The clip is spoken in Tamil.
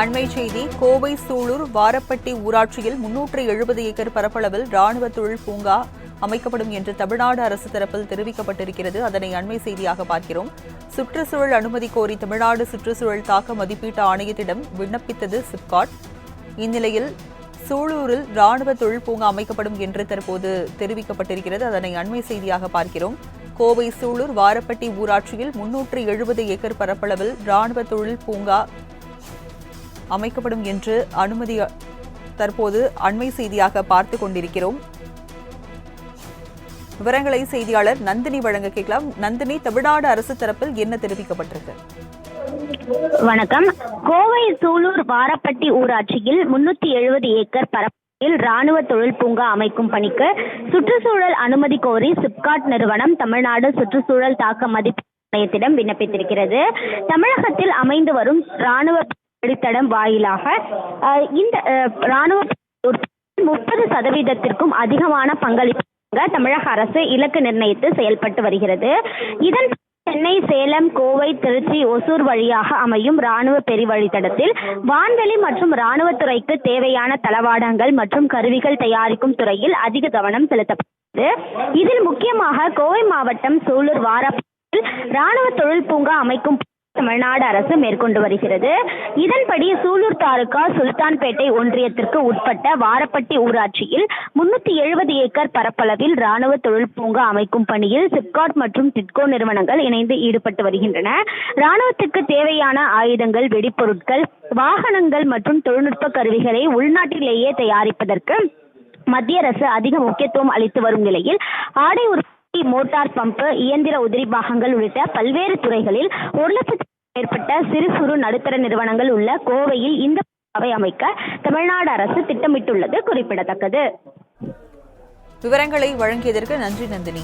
அண்மை செய்தி கோவை சூலூர் வாரப்பட்டி ஊராட்சியில் 370 ஏக்கர் பரப்பளவில் ராணுவ தொழில் பூங்கா அமைக்கப்படும் என்று தமிழ்நாடு அரசு தரப்பில் தெரிவிக்கப்பட்டிருக்கிறது. அதனை அண்மை செய்தியாக பார்க்கிறோம். சுற்றுச்சூழல் அனுமதி கோரி தமிழ்நாடு சுற்றுச்சூழல் தாக்க மதிப்பீட்டு ஆணையத்திடம் விண்ணப்பித்தது சிப்காட். இந்நிலையில் சூலூரில் ராணுவ தொழில் பூங்கா அமைக்கப்படும் என்று தற்போது தெரிவிக்கப்பட்டிருக்கிறது. அதனை அண்மை செய்தியாக பார்க்கிறோம். கோவை சூலூர் வாரப்பட்டி ஊராட்சியில் 370 ஏக்கர் பரப்பளவில் ராணுவ தொழில் பூங்கா அமைக்கப்படும் என்று அனுமதி தற்போது அண்மை செய்தியாக பார்த்துக் கொண்டிருக்கிறோம். விவரங்களை செய்தியாளர் நந்தினி வழங்க கேட்கலாம். நந்தினி, தமிழ்நாடு அரசு தரப்பில் என்ன தெரிவிக்கப்பட்டிருக்கு? வணக்கம். கோவை சூலூர் வாரப்பட்டி ஊராட்சியில் 370 ஏக்கர் பரப்பளவில் ராணுவ தொழில் பூங்கா அமைக்கும் பணிக்கு சுற்றுச்சூழல் அனுமதி கோரி சிப்காட் நிறுவனம் தமிழ்நாடு சுற்றுச்சூழல் தாக்க மதிப்பீட்டு ஆணையத்திடம் விண்ணப்பித்திருக்கிறது. தமிழகத்தில் அமைந்து வரும் ராணுவ வழித்தடம் வாயிலாக இந்த ராணுவ 30% அதிகமான பங்களிப்பு தமிழக அரசு இலக்கு நிர்ணயித்து செயல்பட்டு வருகிறது. இதன் சென்னை, சேலம், கோவை, திருச்சி, ஒசூர் வழியாக அமையும் ராணுவ பெருவழித்தடத்தில் வான்வெளி மற்றும் ராணுவத்துறைக்கு தேவையான தளவாடங்கள் மற்றும் கருவிகள் தயாரிக்கும் துறையில் அதிக கவனம் செலுத்தப்பட்டது. இதில் முக்கியமாக கோவை மாவட்டம் சூலூர் வாரப்பட்டியில் ராணுவ தொழில் பூங்கா அமைக்கும் தமிழ்நாடு அரசு மேற்கொண்டு வருகிறது. இதன்படி சூலூர் தாலுகா சுல்தான்பேட்டை ஒன்றியத்திற்கு உட்பட்ட வாரப்பட்டி ஊராட்சியில் 370 ஏக்கர் பரப்பளவில் ராணுவ தொழில் பூங்கா அமைக்கும் பணியில் சிப்காட் மற்றும் டிட்கோ நிறுவனங்கள் இணைந்து ஈடுபட்டு வருகின்றன. ராணுவத்துக்கு தேவையான ஆயுதங்கள், வெடிப்பொருட்கள், வாகனங்கள் மற்றும் தொழில்நுட்ப கருவிகளை உள்நாட்டிலேயே தயாரிப்பதற்கு மத்திய அரசு அதிக முக்கியத்துவம் அளித்து வரும் நிலையில் ஆடை மோட்டார் பம்பு, இயந்திர உதிரி பாகங்கள் உள்ளிட்ட பல்வேறு துறைகளில் 1,00,000 மேற்பட்ட சிறு குறு நடுத்தர நிறுவனங்கள் உள்ள கோவையில் இந்த பூங்காவை அமைக்க தமிழ்நாடு அரசு திட்டமிட்டுள்ளது குறிப்பிடத்தக்கது. விவரங்களை வழங்கியதற்கு நன்றி நந்தினி.